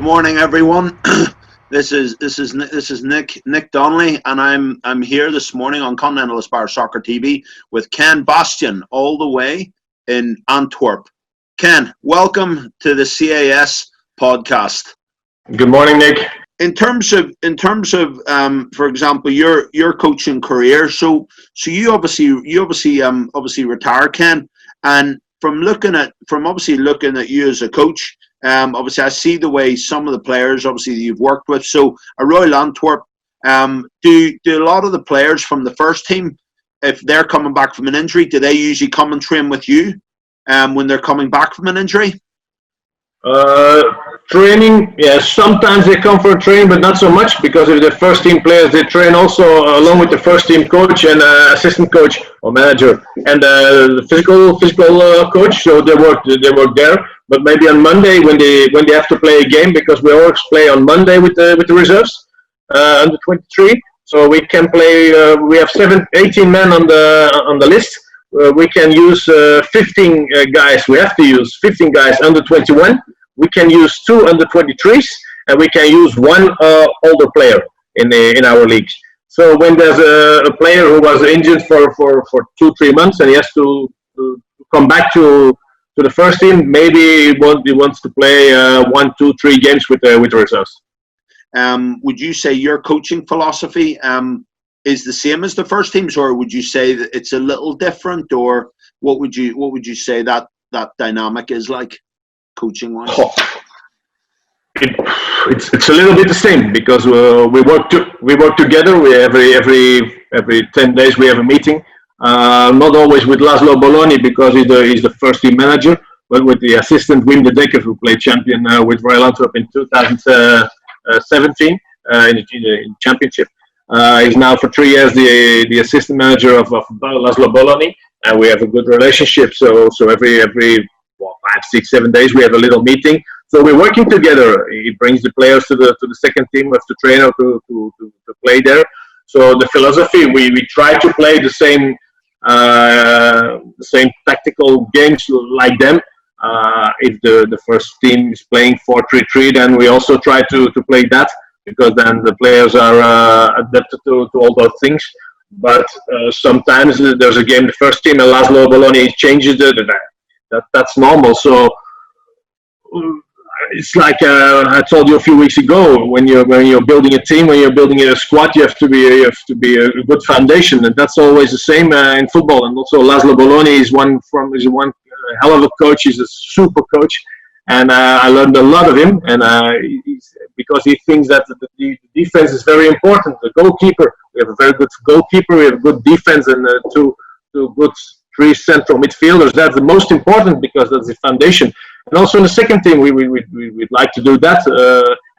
morning, everyone. This is Nick Donnelly, and I'm here this morning on Continental Aspire Soccer TV with Ken Bastin, all the way in Antwerp. Ken, welcome to the CAS podcast. Good morning, Nick. In terms of, for example, your coaching career. So you obviously retired, Ken, and from looking at you as a coach. Obviously, I see the way some of the players, obviously, that you've worked with. So, at Royal Antwerp, do a lot of the players from the first team, if they're coming back from an injury, do they usually come and train with you when they're coming back from an injury? Training, yes. Sometimes they come for a training, but not so much, because if the first team players, they train also along with the first team coach and assistant coach or manager and the physical coach. So they work there. But maybe on Monday when they have to play a game, because we always play on Monday with the reserves under 23. So we can play. We have 18 men on the list. We can use 15 guys. We have to use 15 guys under 21. We can use 2 under 23s, and we can use 1 older player in our league. So when there's a player who was injured for 2-3 months and he has to come back to the first team, maybe he wants to play 1, 2, 3 games with the reserves. Would you say your coaching philosophy is the same as the first teams, or would you say that it's a little different, or what would you say that dynamic is like, coaching wise? It's a little bit the same, because we work together. Every 10 days we have a meeting. Not always with Laszlo Baloni, because he's the first team manager, but with the assistant Wim de Dekker, who played champion with Royal Antwerp in 2017 in the championship. He's now for 3 years the assistant manager of Laszlo Baloni, and we have a good relationship. So every 5, 6, 7 days we have a little meeting. So we're working together. He brings the players to the second team, have to train or to play there. So the philosophy, we try to play the same tactical games like them. If the first team is playing 4-3-3, then we also try to play that, because then the players are adapted to all those things. But sometimes there's a game, the first team, and Laszlo Baloni changes that's normal. So it's like I told you a few weeks ago, when you're building a team, when you're building a squad, you have to be a good foundation, and that's always the same in football. And also Laszlo Baloni is one hell of a coach. He's a super coach, and I learned a lot of him. And because he thinks that the defense is very important. The goalkeeper, we have a very good goalkeeper. We have good defense, and two good 3 central midfielders. That's the most important, because that's the foundation. And also in the second team, we'd like to do that.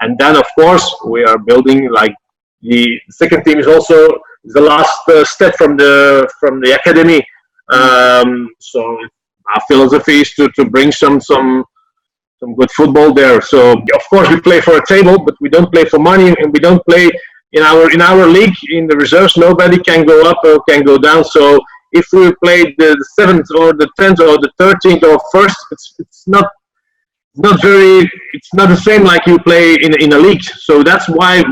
And then, of course, we are building, like, the second team is also the last step from the academy. So our philosophy is to bring some good football there. So of course we play for a table, but we don't play for money, and we don't play in our league in the reserves. Nobody can go up or can go down. So if we play the 7th or the 10th or the 13th or 1st, it's not the same like you play in a league. So that's why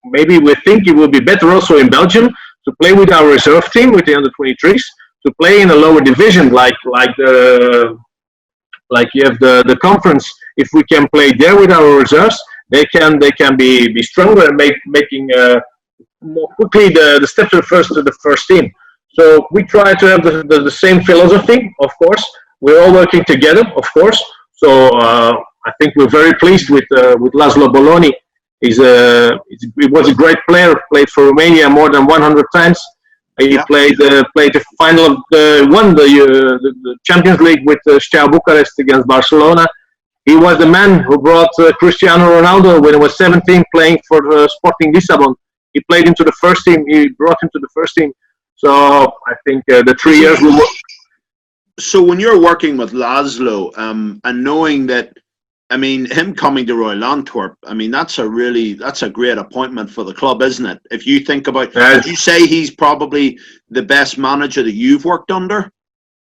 maybe we think it will be better also in Belgium to play with our reserve team, with the under 23s, to play in a lower division, like you have the conference. If we can play there with our reserves, they can be stronger and making more quickly the step to the first team. So we try to have the same philosophy. Of course, we're all working together, of course. So I think we're very pleased with Laszlo Baloni. He was a great player. Played for Romania more than 100 times. He played the final of won the Champions League with Steaua Bucharest against Barcelona. He was the man who brought Cristiano Ronaldo when he was 17, playing for Sporting Lisbon. He played into the first team. He brought him to the first team. So I think the 3 years will work. So when you're working with Laszlo, and knowing that, I mean, him coming to Royal Antwerp, I mean, that's a great appointment for the club, isn't it? If you think about, would you say he's probably the best manager that you've worked under,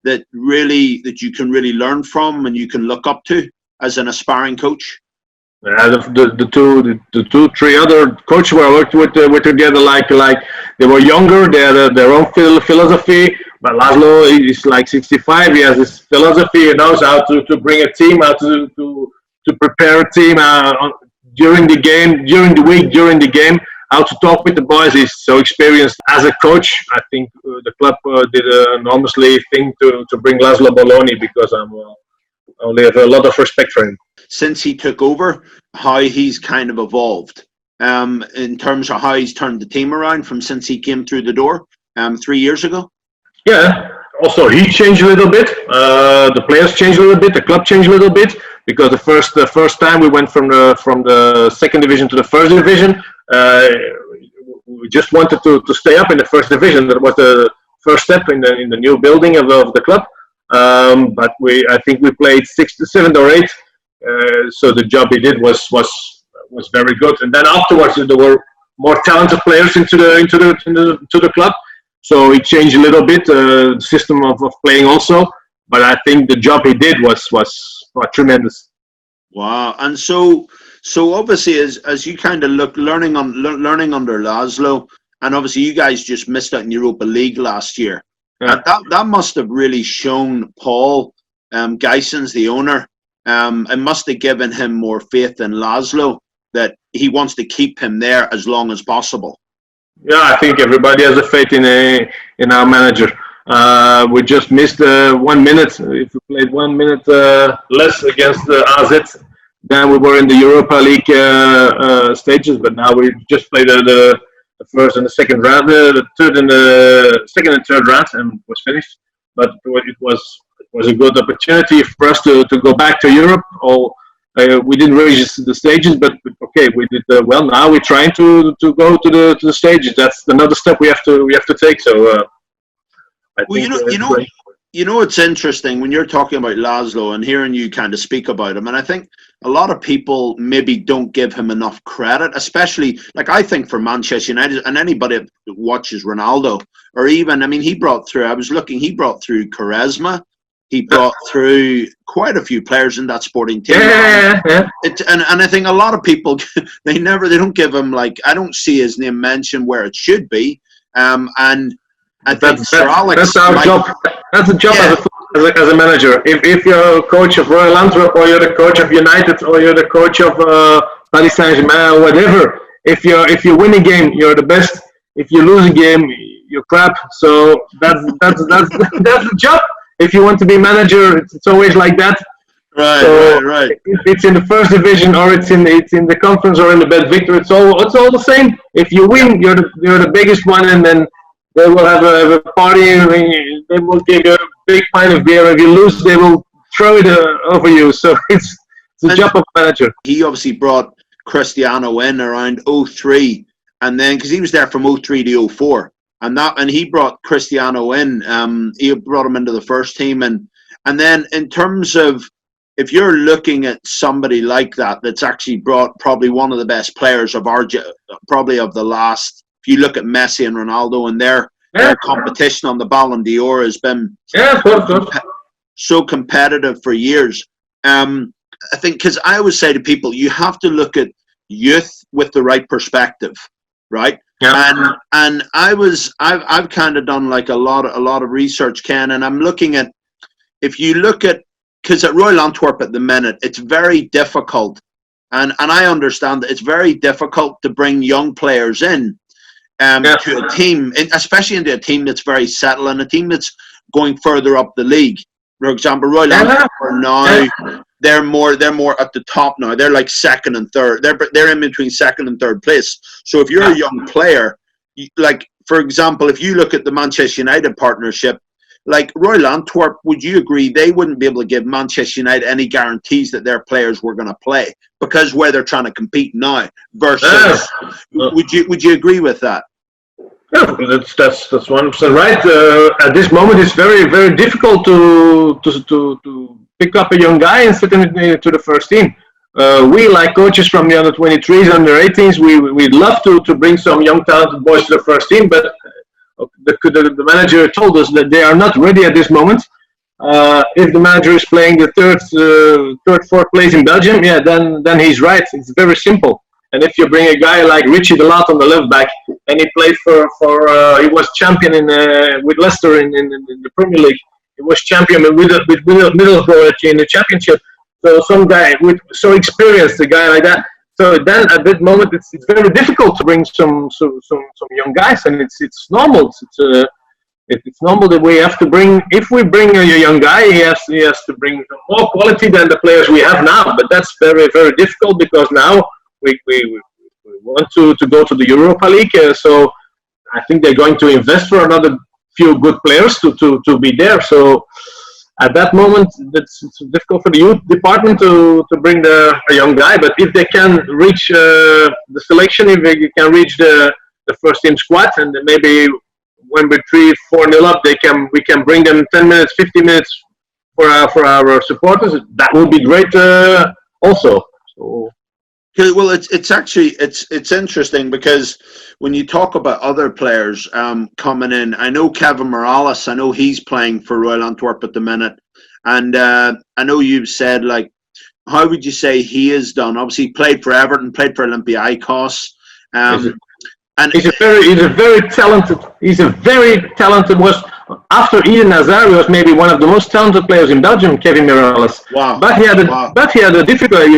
that you can really learn from and you can look up to as an aspiring coach? The two, three other coaches who I worked with were together like they were younger. They had their own philosophy. But Laszlo is like 65. He has this philosophy. He knows how to bring a team, how to prepare a team during the game, during the week, during the game. How to talk with the boys. He's so experienced as a coach. I think the club did an enormously thing to bring Laszlo Baloni, because I only have a lot of respect for him. Since he took over, how he's kind of evolved in terms of how he's turned the team around from since he came through the door 3 years ago? Yeah, also he changed a little bit. The players changed a little bit. The club changed a little bit, because the first time we went from the second division to the first division, we just wanted to stay up in the first division. That was the first step in the new building of the club. But I think we played 6 to 7 or 8. So the job he did was very good. And then afterwards there were more talented players into the club. So he changed a little bit the system of playing also. But I think the job he did was tremendous. Wow. And so obviously as you kind of look learning under Laszlo, and obviously you guys just missed out in Europa League last year. Yeah. That must have really shown Paul Gysens, the owner, it must have given him more faith in Laszlo, that he wants to keep him there as long as possible. Yeah, I think everybody has a faith in our manager. We just missed 1 minute. If we played 1 minute less against AZ, then we were in the Europa League stages. But now we just played the first and the second round, the third and the second and third round, and was finished. But it was a good opportunity for us to go back to Europe. We didn't reach the stages, but okay, we did well. Now we're trying to go to the stages. That's another step we have to take. So, I think, it's interesting when you're talking about Laszlo and hearing you kind of speak about him, and I think a lot of people maybe don't give him enough credit, especially like I think for Manchester United and anybody that watches Ronaldo, or even, I mean, he brought through charisma. He brought through quite a few players in that sporting team. Yeah. And I think a lot of people, they don't give him, like, I don't see his name mentioned where it should be. And I think Sir Alex, that's our job. That's the job as a manager. If you're a coach of Royal Antwerp, or you're the coach of United, or you're the coach of Paris Saint-Germain, or whatever, if you win a game, you're the best. If you lose a game, you're crap. So that's the job. If you want to be manager, it's always like that. Right. If it's in the first division, or it's in the conference, or in the best Victor, it's all the same. If you win, you're the biggest one, and then they will have a party. They will give you a big pint of beer. If you lose, they will throw it over you. So it's the job of manager. He obviously brought Cristiano in around 2003, and then because he was there from 2003 to 2004. And he brought Cristiano in. He brought him into the first team, and then in terms of, if you're looking at somebody like that's actually brought probably one of the best players of probably of the last. If you look at Messi and Ronaldo, and their competition on the Ballon d'Or has been so competitive for years. I think, because I always say to people, you have to look at youth with the right perspective, right? Yeah. And I've kind of done like a lot of research, Ken, and I'm looking at, if you look at, because at Royal Antwerp at the minute, it's very difficult, and I understand that it's very difficult to bring young players in to a team, especially into a team that's very settled and a team that's going further up the league. For example, Royal Antwerp are now. They're more at the top now. They're like second and third. They're in between second and third place. So if you're a young player, like for example, if you look at the Manchester United partnership, like Royal Antwerp, would you agree they wouldn't be able to give Manchester United any guarantees that their players were going to play, because where they're trying to compete now versus? Would you agree with that? Yeah, that's 100% right. At this moment, it's very, very difficult to pick up a young guy and fit him into the first team. We, like coaches from the under 23s, under 18s, we'd love to bring some young talented boys to the first team, but the manager told us that they are not ready at this moment. If the manager is playing the third, fourth place in Belgium, yeah, then he's right. It's very simple. And if you bring a guy like Richie de Laat on the left back, and he played he was champion with Leicester in the Premier League. He was champion with Middlesbrough in the Championship. So some guy with so experienced, a guy like that. So then at that moment, it's very difficult to bring some young guys, and it's normal. It's normal that we have to bring. If we bring a young guy, he has to bring more quality than the players we have now. But that's very, very difficult because now we want to go to the Europa League. So I think they're going to invest for another few good players to be there. So at that moment, it's difficult for the youth department to bring a young guy. But if they can reach the selection, if they can reach the first team squad, and maybe when we're 3-4-0 up, we can bring them 10 minutes, 50 minutes for our supporters. That would be great also. So. Well, it's interesting because when you talk about other players coming in, I know Kevin Mirallas. I know he's playing for Royal Antwerp at the minute, and I know you've said, like, how would you say he has done? Obviously, he played for Everton, played for Olympiacos. And he's a very talented. After Eden Hazard, he was maybe one of the most talented players in Belgium, Kevin Mirallas. Wow. But he had a difficulty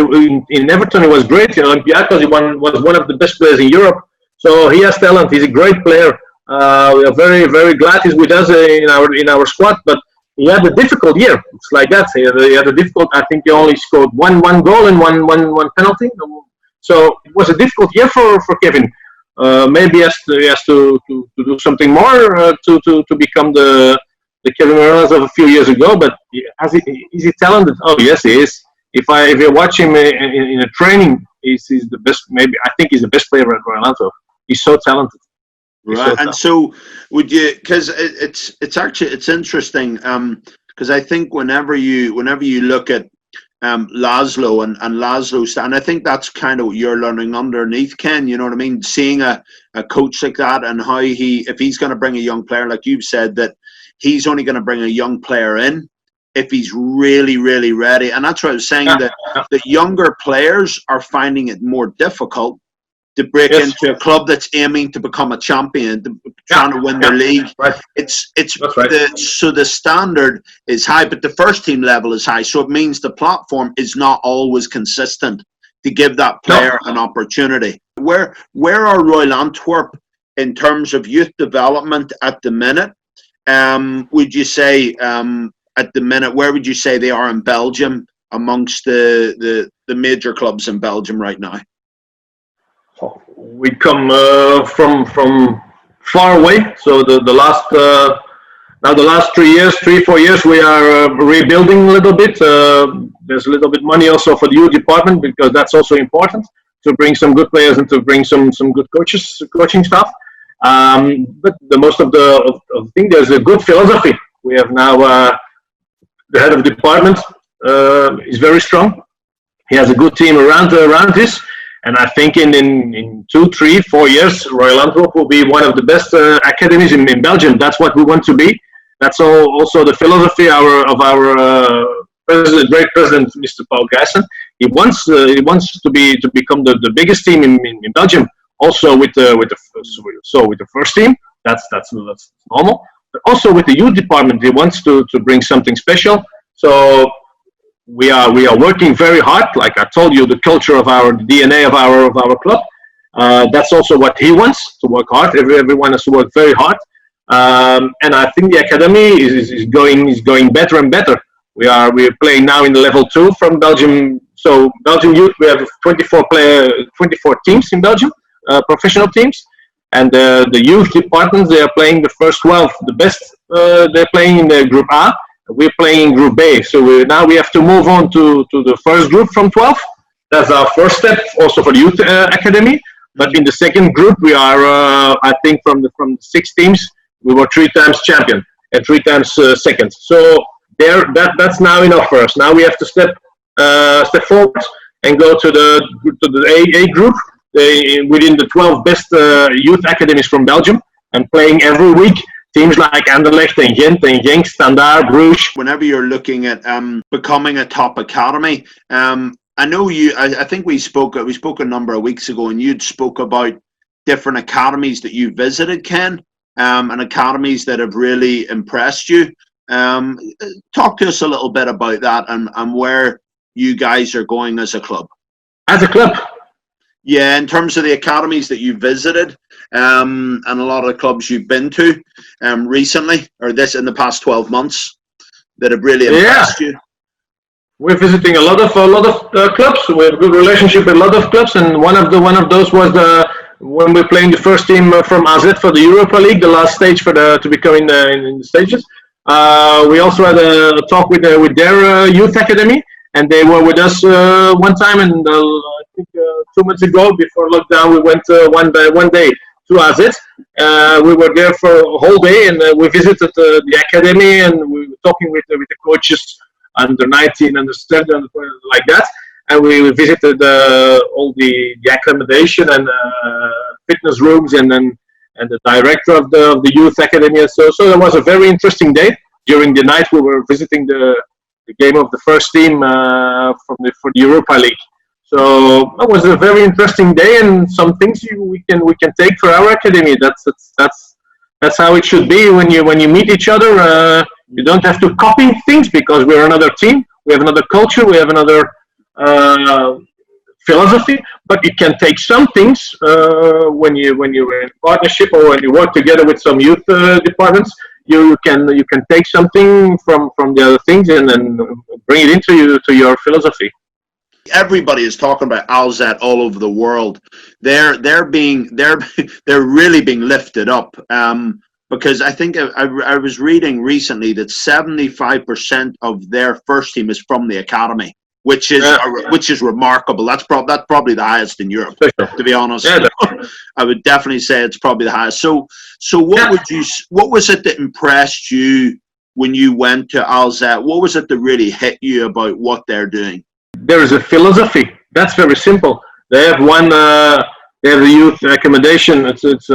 in Everton. He was great. In Olympiacos, he was one of the best players in Europe. So he has talent. He's a great player. We are very, very glad he's with us in our squad. But he had a difficult year. It's like that. He had a difficult. I think he only scored one goal and one penalty. So it was a difficult year for Kevin. Maybe he has to do something more to become the Kevin Mirallas of a few years ago. But is he talented? Oh yes, he is. If you watch him in a training, he's the best. Maybe I think he's the best player at Royal Antwerp. He's so talented. Right, and so would you? Because it's interesting. Because I think whenever you look at Laszlo and Laszlo, and I think that's kind of what you're learning underneath, Ken. You know what I mean? Seeing a coach like that, and how if he's going to bring a young player, like you've said, that he's only going to bring a young player in if he's really, really ready. And that's what I was saying, that the younger players are finding it more difficult to break into a club that's aiming to become a champion, trying to win their league. Right. It's right. So the standard is high, but the first team level is high. So it means the platform is not always consistent to give that player an opportunity. Where are Royal Antwerp in terms of youth development at the minute? Would you say at the minute, where would you say they are in Belgium amongst the major clubs in Belgium right now? We come from far away. So the last 3-4 years, we are rebuilding a little bit. There's a little bit money also for the youth department, because that's also important to bring some good players and to bring some good coaching staff. But the most of the thing, there's a good philosophy. We have now the head of the department is very strong. He has a good team around this. And I think in 2, 3, 4 years, Royal Antwerp will be one of the best academies in Belgium. That's what we want to be. That's also the philosophy of our great president, Mr. Paul Gijssen. He wants to become the biggest team in Belgium. Also with the first team, that's normal. But also with the youth department, he wants to bring something special. So we are working very hard. Like I told you, the culture of the DNA of our club. That's also what he wants, to work hard. Everyone has to work very hard. And I think the academy is going better and better. We're playing now in the level 2 from Belgium. So Belgium youth, we have 24 teams in Belgium, professional teams. And the youth departments, they are playing the first 12, the best. They're playing in the Group A. We're playing in Group A, so now we have to move on to the first group from 12. That's our first step, also for the youth academy. But in the second group, we are, I think, from the 6 teams, we were 3 times champion and 3 times second. So that's now enough for us. Now we have to step forward and go to the A group within the 12 best youth academies from Belgium, and playing every week teams like Anderlecht and Gent and Genk, Standard, Bruges. Whenever you're looking at becoming a top academy, I know I think we spoke a number of weeks ago, and you'd spoke about different academies that you visited, Ken, and academies that have really impressed you. Talk to us a little bit about that and where you guys are going as a club. As a club? Yeah, in terms of the academies that you visited, and a lot of the clubs you've been to recently, or in the past 12 months, that have really impressed you. We're visiting a lot of clubs. We have a good relationship with a lot of clubs, and one of those was when we're playing the first team from AZ for the Europa League, the last stage to become in the stages. We also had a talk with their youth academy, and they were with us one time, and I think 2 months ago, before lockdown, we went one day to AZ. We were there for a whole day, and we visited the academy, and we were talking with the coaches under 19, under 17, like that. And we visited all the accommodation and fitness rooms, and the director of the youth academy. So it was a very interesting day. During the night, we were visiting the game of the first team for the Europa League. So that was a very interesting day, and some things we can take for our academy. That's how it should be when you meet each other. You don't have to copy things because we're another team. We have another culture. We have another philosophy. But you can take some things when you're in partnership or when you work together with some youth departments. You can take something from the other things and then bring it into your philosophy. Everybody is talking about AZ all over the world. They're really being lifted up. Because I think I was reading recently that 75% of their first team is from the academy, which is remarkable. That's probably the highest in Europe, to be honest. Yeah, I would definitely say it's probably the highest. So what was it that impressed you when you went to AZ? What was it that really hit you about what they're doing? There is a philosophy. That's very simple. They have they have the youth accommodation. It's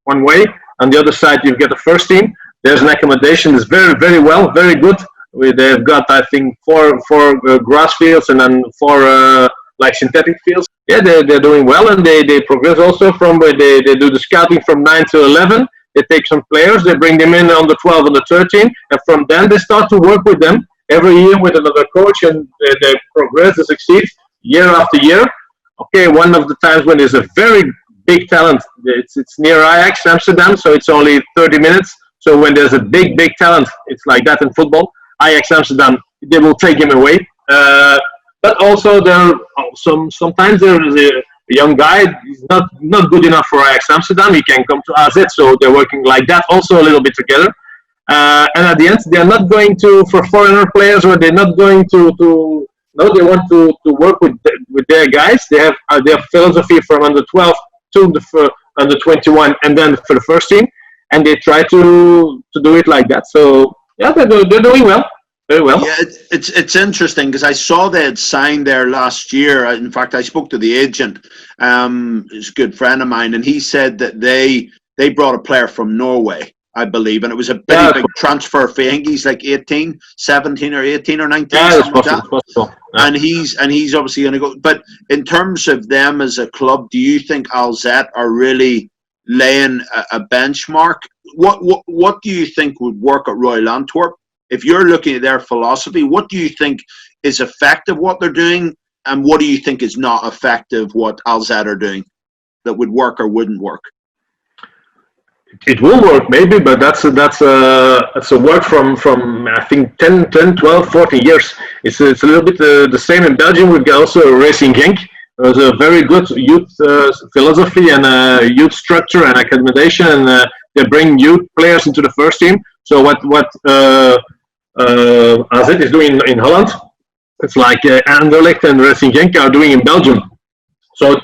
one way. On the other side, you've got the first team. There's an accommodation that's very, very well, very good. They've got, I think, four grass fields and then 4 like synthetic fields. Yeah, they're doing well, and they progress also from where they do the scouting from 9 to 11. They take some players, they bring them in on the 12 and the 13, and from then they start to work with them every year with another coach, and they progress, they succeed year after year. Okay, one of the times when there's a very big talent, it's near Ajax, Amsterdam, so it's only 30 minutes. So when there's a big talent, it's like that in football. Ajax Amsterdam, they will take him away. But also sometimes there is a young guy, he's not good enough for Ajax Amsterdam, he can come to AZ, so they're working like that also a little bit together. And at the end, they're not going for foreigner players, or they're not going no, they want to work with their guys. They have their philosophy from under 12 to the under 21, and then for the first team, and they try to do it like that. So yeah, they're doing well, very well. Yeah, it's interesting because I saw they had signed there last year. In fact, I spoke to the agent, he's a good friend of mine, and he said that they brought a player from Norway, I believe, and it was a big transfer fee. I think he's like 17 or 18 or 19. Yeah, it's possible. Yeah. And he's obviously going to go. But in terms of them as a club, do you think AZ are really laying a benchmark? What do you think would work at Royal Antwerp? If you're looking at their philosophy, what do you think is effective what they're doing, and what do you think is not effective what AZ are doing that would work or wouldn't work? It will work maybe, but that's a work from I think 10, 12, 14 years. It's a little bit the same in Belgium. We've got also Racing Genk. There's a very good youth philosophy and youth structure and accommodation, and they bring youth players into the first team. So what AZ is doing in Holland, it's like Anderlecht and Racing Genk are doing in Belgium. So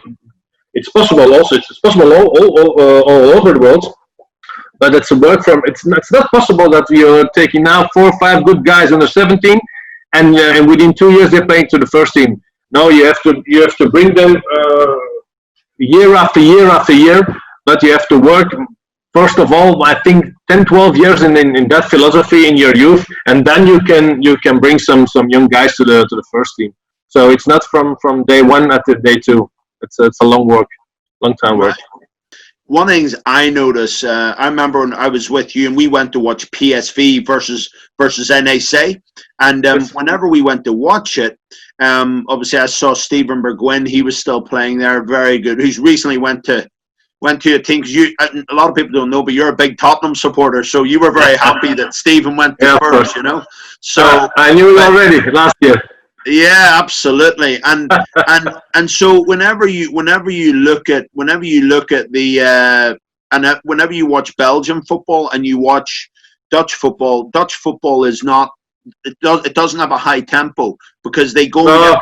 it's possible also. It's possible all over the world. But it's a work from. It's not possible that you're taking now 4 or 5 good guys under 17, and within 2 years they're playing to the first team. No, you have to bring them year after year after year. But you have to work first of all, I think 10, 12 years in that philosophy in your youth, and then you can bring some young guys to the first team. So it's not from day one at the day two. It's a long time work. One thing I notice, I remember when I was with you and we went to watch PSV versus NAC, and whenever we went to watch it, obviously I saw Steven Bergwijn. He was still playing there, very good. He's recently went to your team, because a lot of people don't know, but you're a big Tottenham supporter, so you were very happy that Steven went to Spurs, you know. So I knew it already last year. Yeah, absolutely, and so whenever you look at the whenever you watch Belgian football and you watch Dutch football is not, it doesn't have a high tempo, because they go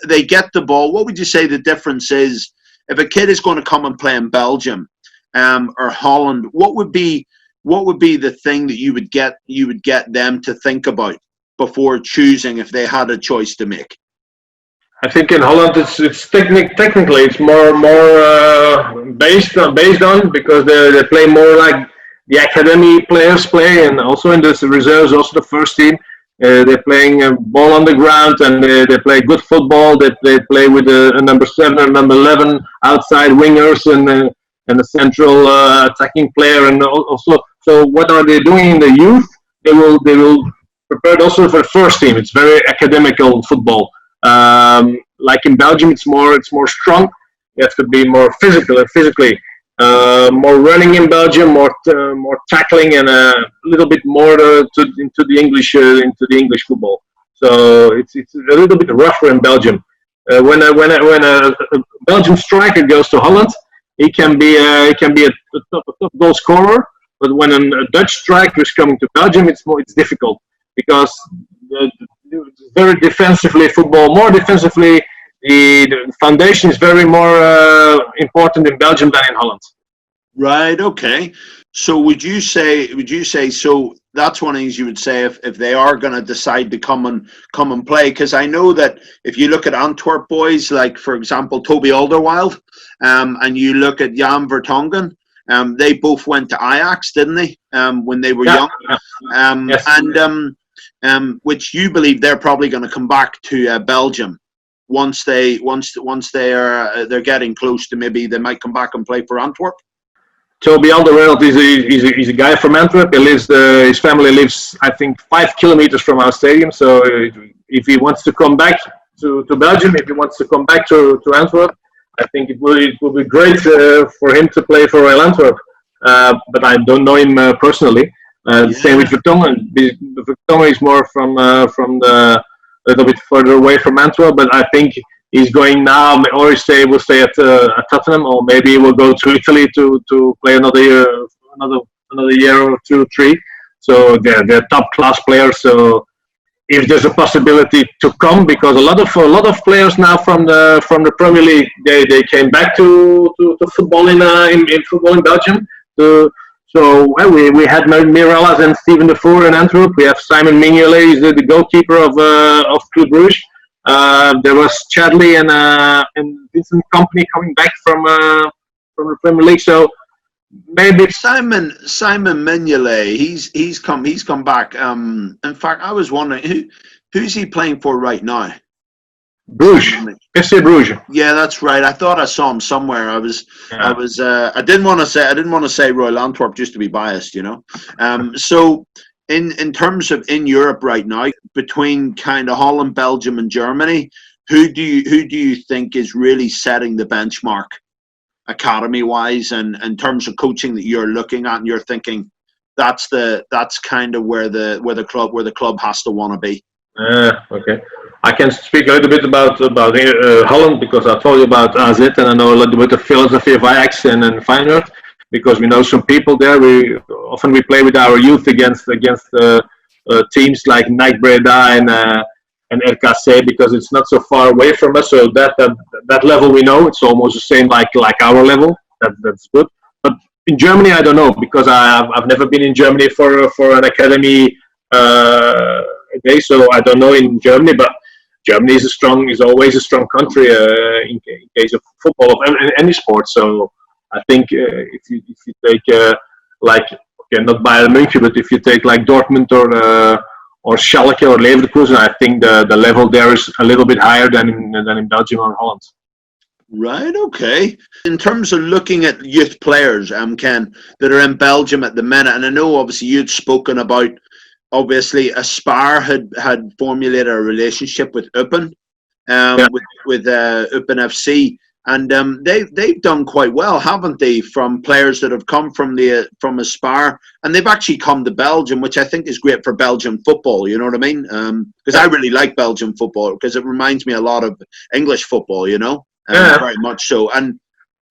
they get the ball. What would you say the difference is if a kid is going to come and play in Belgium or Holland? What would be the thing that you would get them to think about before choosing, if they had a choice to make? I think in Holland it's technically it's more based on because they play more like the academy players play, and also in the reserves, also the first team. They're playing a ball on the ground, and they play good football. They play with a number 7 or number 11 outside wingers and a central attacking player, and also. So what are they doing in the youth? They will prepared also for the first team. It's very academical football. Like in Belgium, it's more strong. You have to be more physically. More running in Belgium, more tackling, and a little bit more into the English football. So it's a little bit rougher in Belgium. When a Belgian striker goes to Holland, he can be a top goal scorer. But when a Dutch striker is coming to Belgium, it's difficult, because it's very defensively football. More defensively, the foundation is very more important in Belgium than in Holland. Right. Okay. So would you say so? That's one of the things you would say if they are going to decide to come and play, because I know that if you look at Antwerp boys, like for example Toby Alderweireld, and you look at Jan Vertonghen, they both went to Ajax, didn't they? When they were young, yes. And which you believe they're probably going to come back to Belgium once they're getting close to, maybe they might come back and play for Antwerp. Toby Alderweireld is a guy from Antwerp. He lives. His family lives, I think, 5 kilometers from our stadium. So if he wants to come back to Belgium, if he wants to come back to Antwerp, I think it will be great for him to play for Royal Antwerp. But I don't know him personally. Same with Vertonghen. Vertonghen is more from the a little bit further away from Antwerp, but I think he's going now, or will stay at Tottenham, or maybe he will go to Italy to play another year or 2 or 3. So they're top class players. So if there's a possibility to come, because a lot of players now from the Premier League, they came back to football in football in Belgium. So we had Mirallas and Steven de Voer in Antwerp. We have Simon Mignolet, he's the goalkeeper of Club Brugge. There was Chadley and Vincent Kompany coming back from the Premier League. So maybe Simon Mignolet, he's come back. In fact, I was wondering who's he playing for right now? Bruges. FC Bruges. Yeah, that's right. I thought I saw him somewhere. I didn't want to say Royal Antwerp just to be biased, you know. So in terms of in Europe right now, between kind of Holland, Belgium, and Germany, who do you think is really setting the benchmark academy wise, and in terms of coaching that you're looking at and you're thinking that's kind of where the club has to want to be? Okay. I can speak a little bit about Holland, because I told you about AZ, and I know a little bit of philosophy of Ajax and Feyenoord, because we know some people there. We often play with our youth against teams like NAC Breda and RKC, because it's not so far away from us. So that level we know, it's almost the same like our level. That's good. But in Germany, I don't know, because I've never been in Germany for an academy day, so I don't know in Germany. But Germany is always a strong country in case of football, of any sport. So I think if you take like, okay, not Bayern München, but if you take like Dortmund or Schalke or Leverkusen, I think the level there is a little bit higher than in Belgium or Holland. Right, okay. In terms of looking at youth players, Ken, that are in Belgium at the minute, and I know obviously you'd spoken about, obviously Aspire had formulated a relationship with Eupen, with Eupen FC, and they've done quite well, haven't they? From players that have come from Aspire, and they've actually come to Belgium, which I think is great for Belgian football. You know what I mean? Because I really like Belgian football because it reminds me a lot of English football. You know. Very much so. And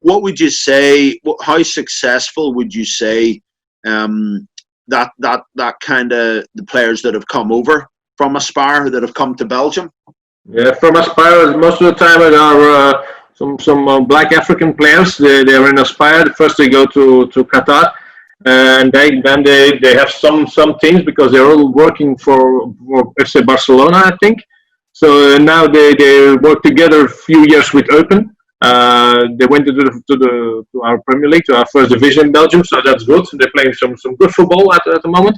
what would you say? How successful would you say that kind of the players that have come over from Aspire that have come to Belgium? Yeah, from Aspire, most of the time there are some black African players. They are in Aspire. First they go to Qatar, and then they have some teams because they're all working for FC Barcelona, I think. So now they work together a few years with Eupen. They went to our Premier League, to our first division in Belgium, so that's good. They're playing some good football at the moment.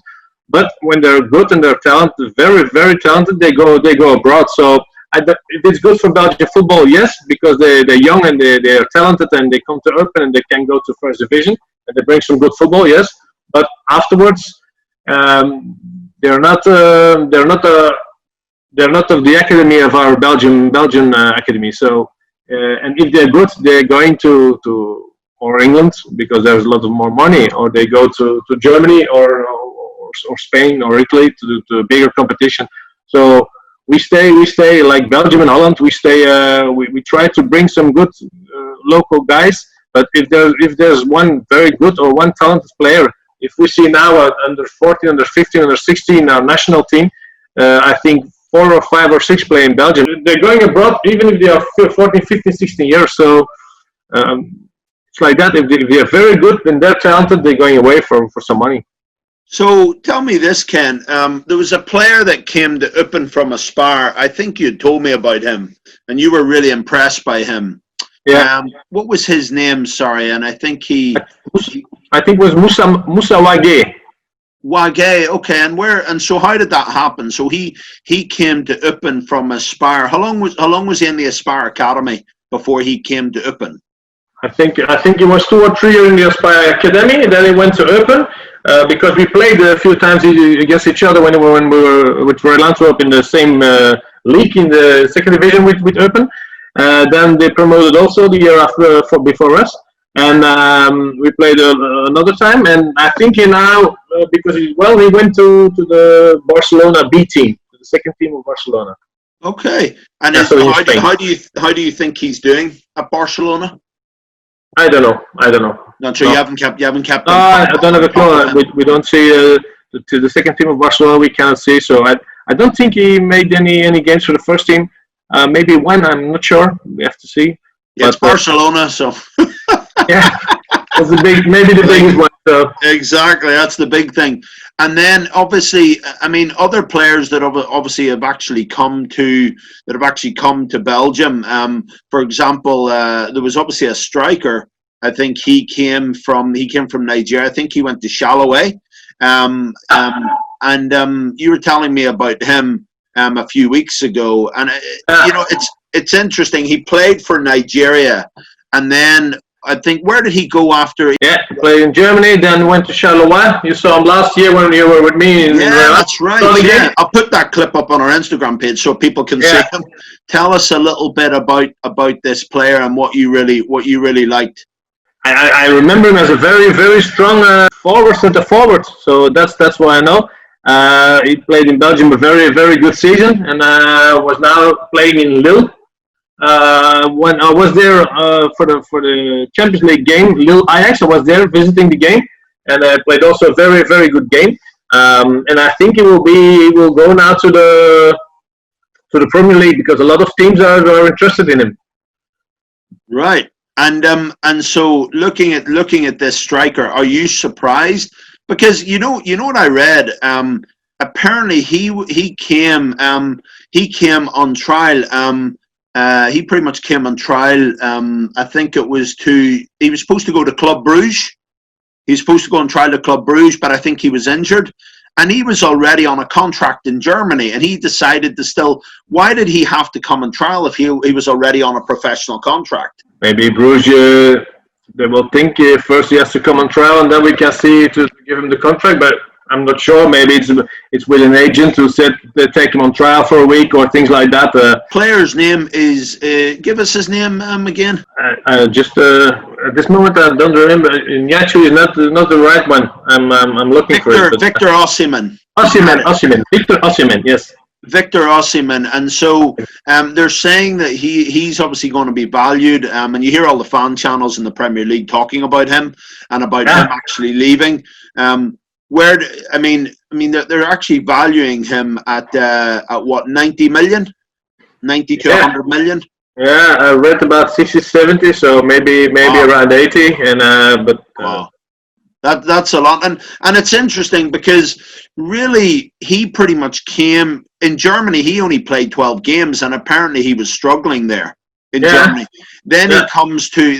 But when they're good and they're talented, very, very talented, they go abroad. So if it's good for Belgian football, yes, because they're young and they're talented and they come to Eupen and they can go to first division and they bring some good football, yes. But afterwards, they're not of the academy of our Belgian academy. So, and if they're good, they're going to or England because there's a lot of more money, or they go to Germany or Spain or Italy to a bigger competition. So we stay like Belgium and Holland. We try to bring some good local guys. But if there's one very good or one talented player, if we see now under 14, under 15, under 16, our national team, I think 4 or 5 or 6 play in Belgium. They're going abroad even if they are 14, 15, 16 years. So it's like that. If they are very good and they're talented, they're going away for some money. So tell me this, Ken. There was a player that came to Eupen from Aspire. I think you told me about him, and you were really impressed by him. Yeah. What was his name? Sorry, and I think I think it was Moussa Wague. Wague, okay, and so how did that happen? So he came to Eupen from Aspire. How long was he in the Aspire Academy before he came to Eupen? I think he was 2 or 3 years in the Aspire Academy, and then he went to Eupen because we played a few times against each other when we were with Royal Antwerp in the same league in the second division with Eupen. Then they promoted also the year after before us. And we played another time, and I think he now because he went to the Barcelona B team, the second team of Barcelona. Okay, and how do you think he's doing at Barcelona? I don't know. Not sure. No. You haven't kept. I don't have a clue. We don't see to the second team of Barcelona. We cannot see. So I don't think he made any games for the first team. Maybe one. I'm not sure. We have to see. Yeah, it's Barcelona, so. Yeah, that's maybe the biggest one. So. Exactly, that's the big thing. And then, obviously, I mean, other players that obviously have actually come to Belgium. For example, there was obviously a striker. I think he came from Nigeria. I think he went to Shalaway. And you were telling me about him a few weeks ago, and you know, it's interesting. He played for Nigeria, and then I think, where did he go after? Yeah, he played in Germany, then went to Charleroi. You saw him last year when you were with me. That's right. Yeah. I'll put that clip up on our Instagram page so people can see him. Tell us a little bit about this player and what you really liked. I remember him as a very, very strong centre forward. So that's what I know. He played in Belgium a very, very good season, and was now playing in Lille. When I was there for the Champions League game, Lille Ajax, I was there visiting the game, and I played also a very, very good game. And I think he will go now to the Premier League because a lot of teams are interested in him. Right. And so looking at this striker, are you surprised? Because you know what I read. Apparently he came on trial. He pretty much came on trial. I think it was he was supposed to go to Club Brugge, He's supposed to go and trial at Club Bruges, but I think he was injured. And he was already on a contract in Germany, and he decided to still. Why did he have to come and trial if he was already on a professional contract? Maybe Bruges, they will think first he has to come on trial, and then we can see to give him the contract. But I'm not sure. Maybe it's with an agent who said they take him on trial for a week or things like that. Player's name is. Give us his name again. Just at this moment I don't remember. Actually, not the right one. I'm looking for it. Victor Osimhen. Victor Osimhen. Yes. Victor Osimhen, and so they're saying that he's obviously going to be valued, and you hear all the fan channels in the Premier League talking about him and about him actually leaving. They're actually valuing him at what, 90 million, 90 to 100 million. Yeah, I read about 60, 70, so maybe around 80, and wow. That's a lot, and it's interesting because really he pretty much came in Germany. He only played 12 games, and apparently he was struggling there in Germany. Then he comes to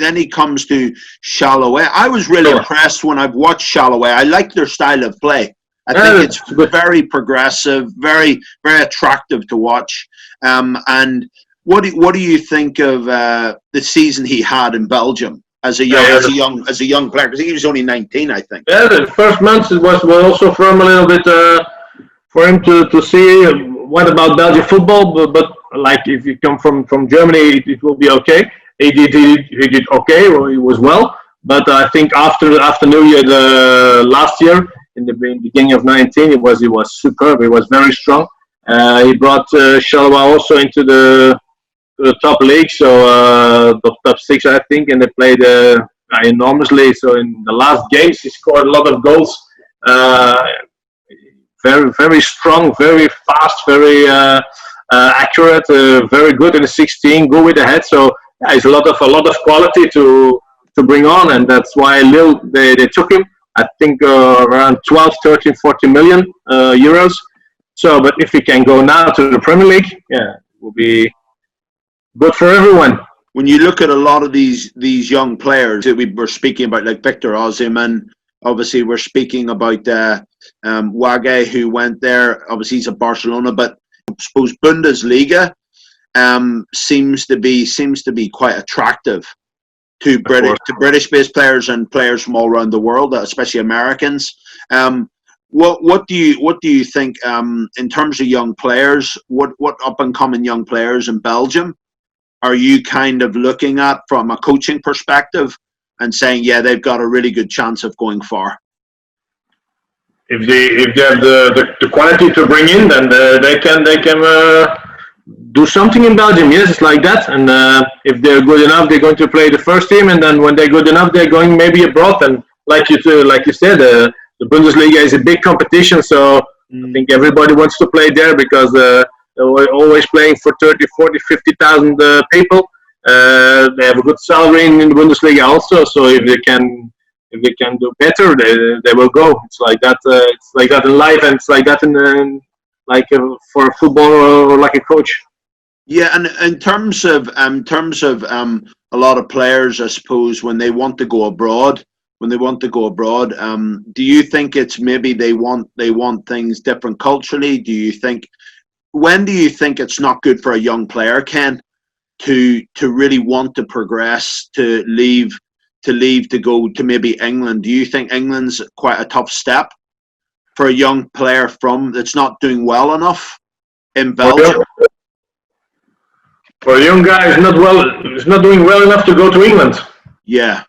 Charleroi. I was really impressed when I've watched Charleroi. I like their style of play. I think it's very progressive, very very attractive to watch. And what do you think of the season he had in Belgium? As a young player, because he was only 19, I think. Yeah, the first months it was also for him a little bit for him to see what about Belgian football, but like if you come from Germany, it will be okay. He did okay, or he was well, but I think after New Year, the last year in the beginning of 19, he was superb. He was very strong. He brought Charleroi also into the top league, so top 6 I think, and they played enormously. So in the last games he scored a lot of goals. Very very strong, very fast, very accurate, very good in the 16, go with the head. So it's a lot of quality to bring on, and that's why Lille they took him. I think around 12, 13, 40 million euros. So, but if he can go now to the Premier League, it will be good for everyone. When you look at a lot of these young players that we were speaking about, like Victor Osimhen, obviously we're speaking about Wague, who went there. Obviously he's at Barcelona, but I suppose Bundesliga seems to be quite attractive to British-based players and players from all around the world, especially Americans. What do you think in terms of young players? What up and coming young players in Belgium are you kind of looking at from a coaching perspective and saying, yeah, they've got a really good chance of going far? If they have the quality to bring in, then they can do something in Belgium. Yes, it's like that. And if they're good enough, they're going to play the first team. And then when they're good enough, they're going maybe abroad. And like you said, the Bundesliga is a big competition. So I think everybody wants to play there because they're always playing for 30, 40, 50,000 people. They have a good salary in the Bundesliga also. So if they can do better, they will go. It's like that. It's like that in life, and it's like that for a footballer or like a coach. Yeah, and in terms of a lot of players, I suppose when they want to go abroad, do you think it's maybe they want things different culturally? When do you think it's not good for a young player, Ken, to really want to progress, to leave to go to maybe England? Do you think England's quite a tough step for a young player that's not doing well enough in Belgium? For a young guy is not doing well enough to go to England. Yeah.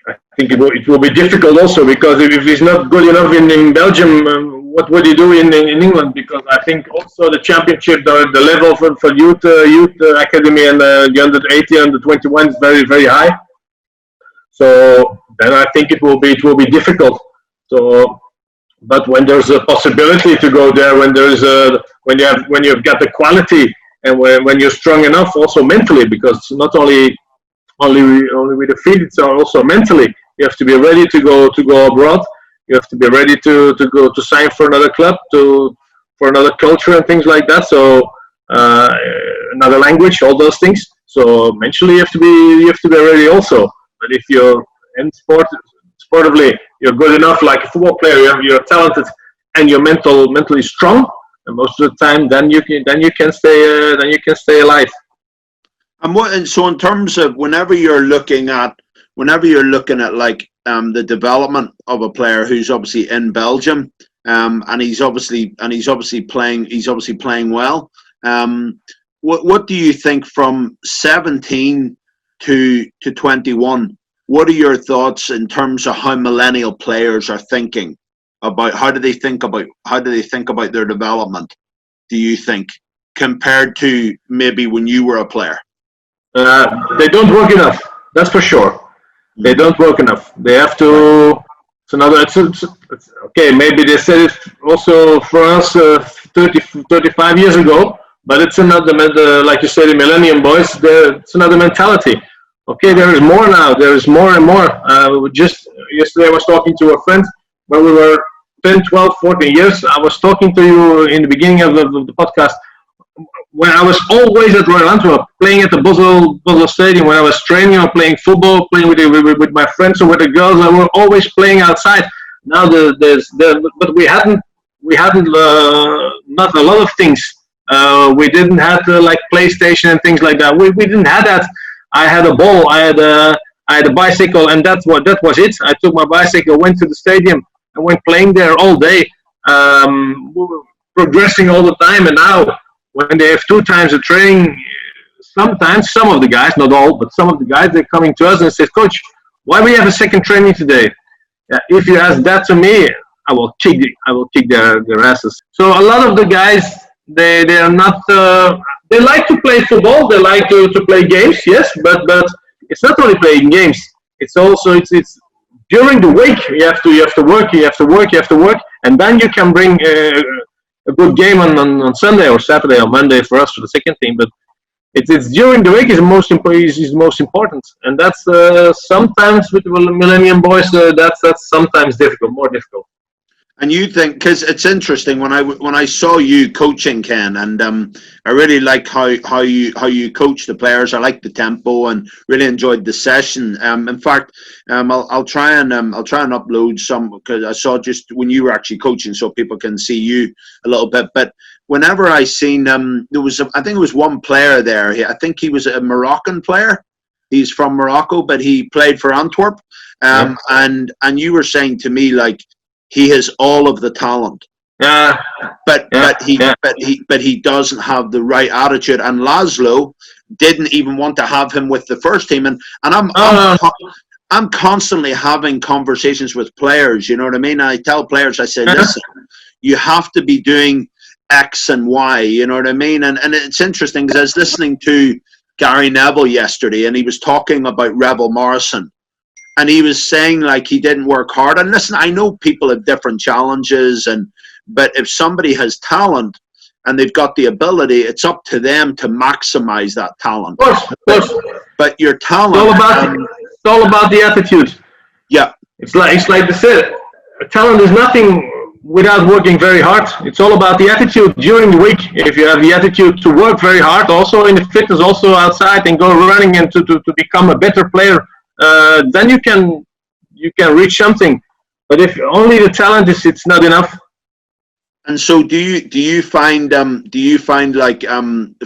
I think it will be difficult also, because if he's not good enough in Belgium, what would he do in England? Because I think also the championship, the level for youth academy and the under 18, under 21 is very very high. So then I think it will be difficult. So, but when there's a possibility to go there, when you've got the quality, and when you're strong enough, also mentally, because it's not only with the feet, it's also mentally. You have to be ready to go abroad. You have to be ready to go to sign for another club, for another culture and things like that. So another language, all those things. So mentally, you have to be ready also. But if and sportively, you're good enough, like a football player, you're talented, and you're mentally strong. And most of the time, then you can stay alive. And so in terms of whenever you're looking at like the development of a player who's obviously in Belgium, and he's obviously playing well. What do you think from 17 to 21? What are your thoughts in terms of how millennial players are thinking about how do they think about their development? Do you think compared to maybe when you were a player? They don't work enough. That's for sure. They don't work enough. They have to. It's okay. Maybe they said it also for us 35 years ago, but it's another. Like you said, the Millennium Boys. It's another mentality. Okay, there is more now. There is more and more. Just yesterday, I was talking to a friend when we were 10, 12, 14 years. I was talking to you in the beginning of the podcast. When I was always at Royal Antwerp, playing at the Basel Stadium, when I was training or playing football, playing with my friends or with the girls, I were always playing outside. Now but we hadn't not a lot of things. We didn't have like PlayStation and things like that. We didn't have that. I had a ball, I had a bicycle, and that was it. I took my bicycle, went to the stadium, and went playing there all day. We were progressing all the time, and now, when they have 2 times a training, sometimes some of the guys, not all, but some of the guys, they're coming to us and say, "Coach, why we have a second training today?" If you ask that to me, I will kick their asses. So a lot of the guys, they are not. They like to play football. They like to play games, yes, but it's not only playing games. It's also it's during the week you have to work, and then you can bring. A good game on Sunday or Saturday or Monday for us for the second team, but it's during the week is the most important, and that's sometimes with the Millennium Boys that's sometimes more difficult. And you think, because it's interesting when I saw you coaching, Ken, and I really like how you coach the players. I like the tempo and really enjoyed the session. In fact, I'll try and upload some, because I saw just when you were actually coaching, so people can see you a little bit. But whenever I seen there was I think it was one player there. I think he was a Moroccan player. He's from Morocco, but he played for Antwerp. And you were saying to me, like, he has all of the talent, but he doesn't have the right attitude. And Laszlo didn't even want to have him with the first team. And I'm constantly having conversations with players. You know what I mean? I tell players, I say, listen, you have to be doing X and Y. You know what I mean? And it's interesting because I was listening to Gary Neville yesterday, and he was talking about Rebel Morrison. And he was saying, like, he didn't work hard. And listen, I know people have different challenges, but if somebody has talent and they've got the ability, it's up to them to maximize that talent. Of course. But your talent, it's all about the attitude. Yeah, it's like they said, talent is nothing without working very hard. It's all about the attitude during the week. If you have the attitude to work very hard, also in the fitness, also outside, and go running and to become a better player. Then you can reach something, but if only the talent it's not enough. And so do you find like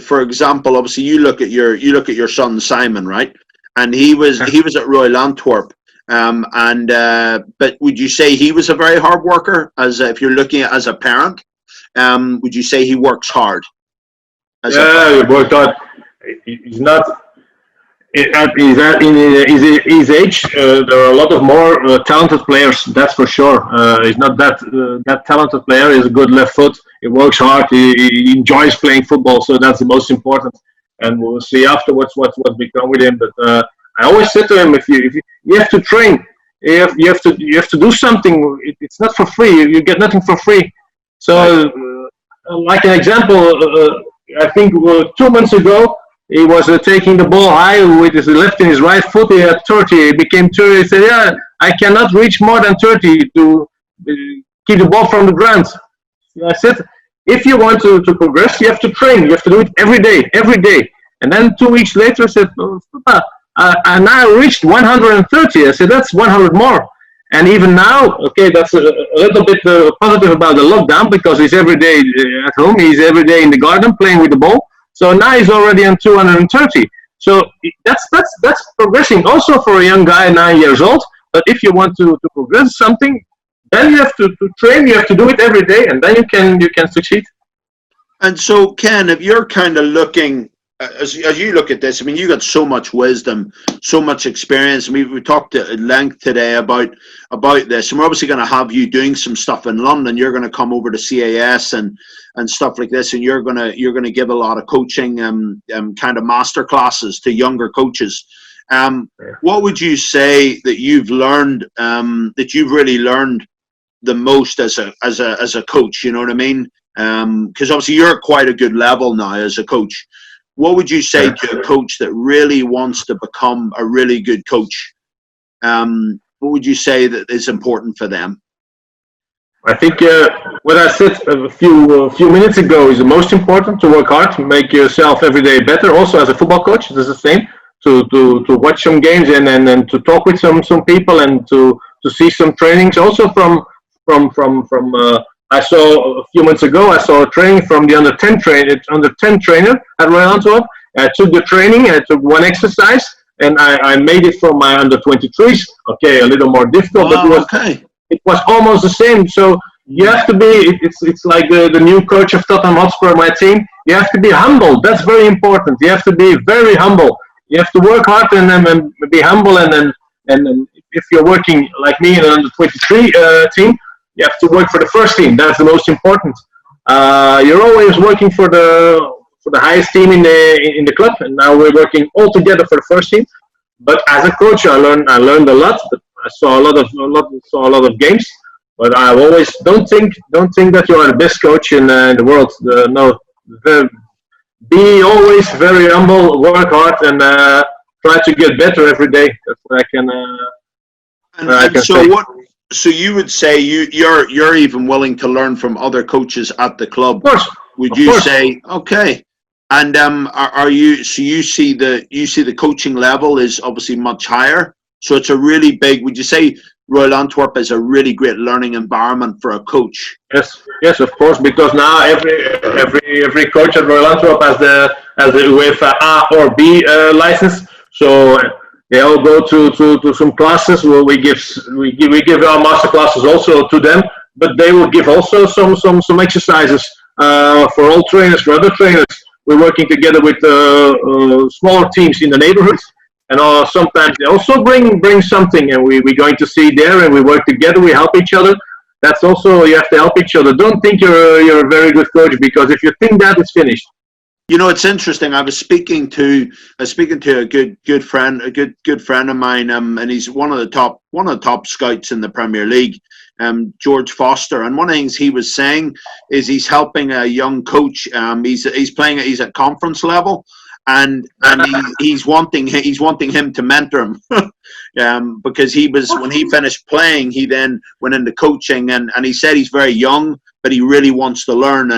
for example, obviously you look at your son Simon, right? And he was at Royal Antwerp, but would you say he was a very hard worker? If you're looking at as a parent, would you say he works hard? He worked hard. He's not. At his age, there are a lot of more talented players. That's for sure. He's not that talented player. He's a good left foot. He works hard. He enjoys playing football. So that's the most important. And we'll see afterwards what become with him. But I always said to him, if you have to train, you have to do something. It's not for free. You get nothing for free. So, like an example, I think 2 months ago. He was taking the ball high with his left and his right foot. He had 30. He became 30. He said, "Yeah, I cannot reach more than 30 to keep the ball from the ground." I said, "If you want to progress, you have to train. You have to do it every day. And then 2 weeks later, I said, "Oh, Papa, And I reached 130. I said, that's 100 more. And even now, okay, that's a little bit positive about the lockdown, because he's every day at home. He's every day in the garden playing with the ball. So now he's already on 230. So that's progressing also for a young guy, 9 years old. But if you want to progress something, then you have to train. You have to do it every day, and then you can succeed. And so, Ken, if you're kind of looking, as you look at this, I mean, you got so much wisdom, so much experience. I mean, we talked at length today about this, and we're obviously going to have you doing some stuff in London. You're going to come over to CAS and stuff like this, and you're going to give a lot of coaching kind of master classes to younger coaches. What would you say that you've learned, that you've really learned the most as a coach? You know what I mean? Because obviously you're at quite a good level now as a coach. What would you say to a coach that really wants to become a really good coach? What would you say that is important for them? I think what I said a few minutes ago is the most important: to work hard, to make yourself every day better. Also, as a football coach, it's the same. To watch some games and to talk with some people, and to see some trainings. Also from I saw a few months ago, I saw a training from the under 10 trainer at Royal Antwerp. I took the training, I took one exercise, and I made it for my under 23s. Okay, a little more difficult, but it was almost the same. So you have to be, it's like the new coach of Tottenham Hotspur, my team. You have to be humble. That's very important. You have to be very humble. You have to work hard and be humble. And if you're working like me in an under 23 team, you have to work for the first team. That's the most important. You're always working for the highest team in the club, and now we're working all together for the first team. But as a coach, I learned a lot. But I saw a lot of games. But I always don't think that you are the best coach in the world. Be always very humble, work hard, and try to get better every day. That's what I can say. So you would say you're even willing to learn from other coaches at the club? Of course. Would you say okay? And are you? So you see the coaching level is obviously much higher. So it's a really big. Would you say Royal Antwerp is a really great learning environment for a coach? Yes, of course. Because now every coach at Royal Antwerp has the UEFA A or B license. So they all go to some classes where we give our master classes also to them, but they will give also some exercises for all trainers, for other trainers. We're working together with smaller teams in the neighborhoods, and sometimes they also bring something, and we're going to see there, and we work together. We help each other. That's also, you have to help each other. Don't think you're a very good coach, because if you think that, it's finished. You know, it's interesting. I was speaking to a good friend of mine, and he's one of the top scouts in the Premier League, George Foster. And one of the things he was saying is he's helping a young coach. He's at conference level, and he's wanting him to mentor him, because when he finished playing, he then went into coaching, and he said he's very young, but he really wants to learn.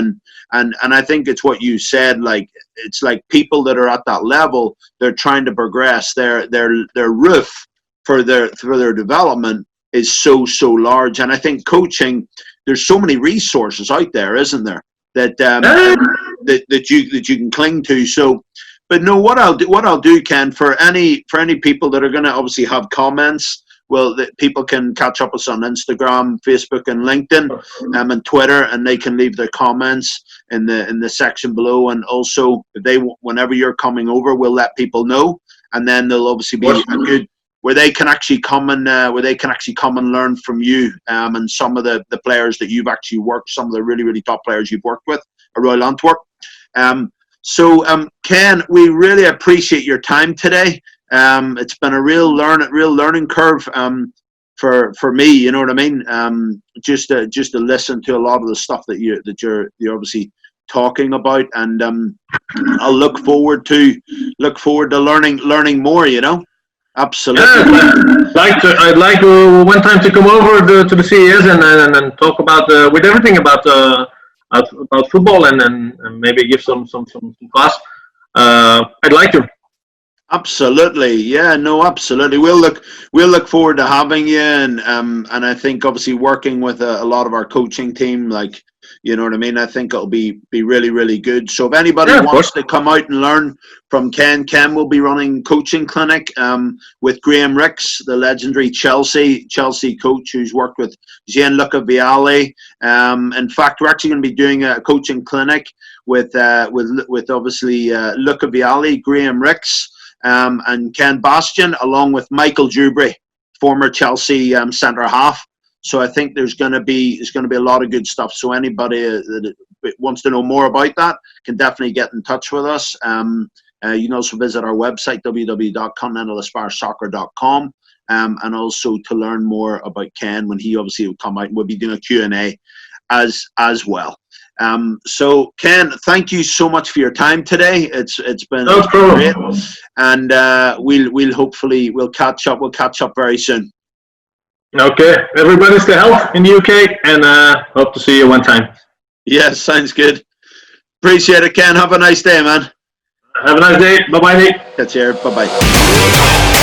And I think it's what you said. Like, it's like people that are at that level, they're trying to progress. Their roof for their development is so large. And I think coaching, there's so many resources out there, isn't there, that that you can cling to. So, but no, what I'll do, Ken, for any people that are going to obviously have comments. Well, that people can catch up with us on Instagram, Facebook, and LinkedIn, and Twitter, and they can leave their comments in the section below. And also, whenever you're coming over, we'll let people know, and then there'll obviously be a good where they can actually come and learn from you, and some of the players that you've actually worked, some of the really top players you've worked with at Royal Antwerp. So, Ken, we really appreciate your time today. It's been a real learning curve for me. You know what I mean? Just to listen to a lot of the stuff that you're obviously talking about, and I'll look forward to learning more. You know, absolutely. Yeah, I'd like one time to come over to the CES and talk about with everything about football, and maybe give some class. I'd like to. Absolutely, yeah, no, absolutely. We'll look forward to having you, and I think obviously working with a lot of our coaching team, like, you know what I mean. I think it'll be really really good. So if anybody Yeah, of wants course. to come out and learn from Ken will be running coaching clinic with Graham Ricks, the legendary Chelsea coach who's worked with Gianluca Vialli. In fact, we're actually going to be doing a coaching clinic with obviously Luca Vialli, Graham Ricks, and Ken Bastin, along with Michael Dewberry, former Chelsea centre half. So I think there's going to be a lot of good stuff. So anybody that wants to know more about that can definitely get in touch with us. You can also visit our website, www.continentalaspiresoccer.com, and also to learn more about Ken when he obviously will come out. We'll be doing a Q&A as well. So Ken, thank you so much for your time today. It's been great, and we'll catch up. We'll catch up very soon. Okay, everybody stay healthy in the UK, and hope to see you one time. Yes, sounds good. Appreciate it, Ken. Have a nice day, man. Have a nice day. Bye-bye, Nate. Catch you. Bye-bye.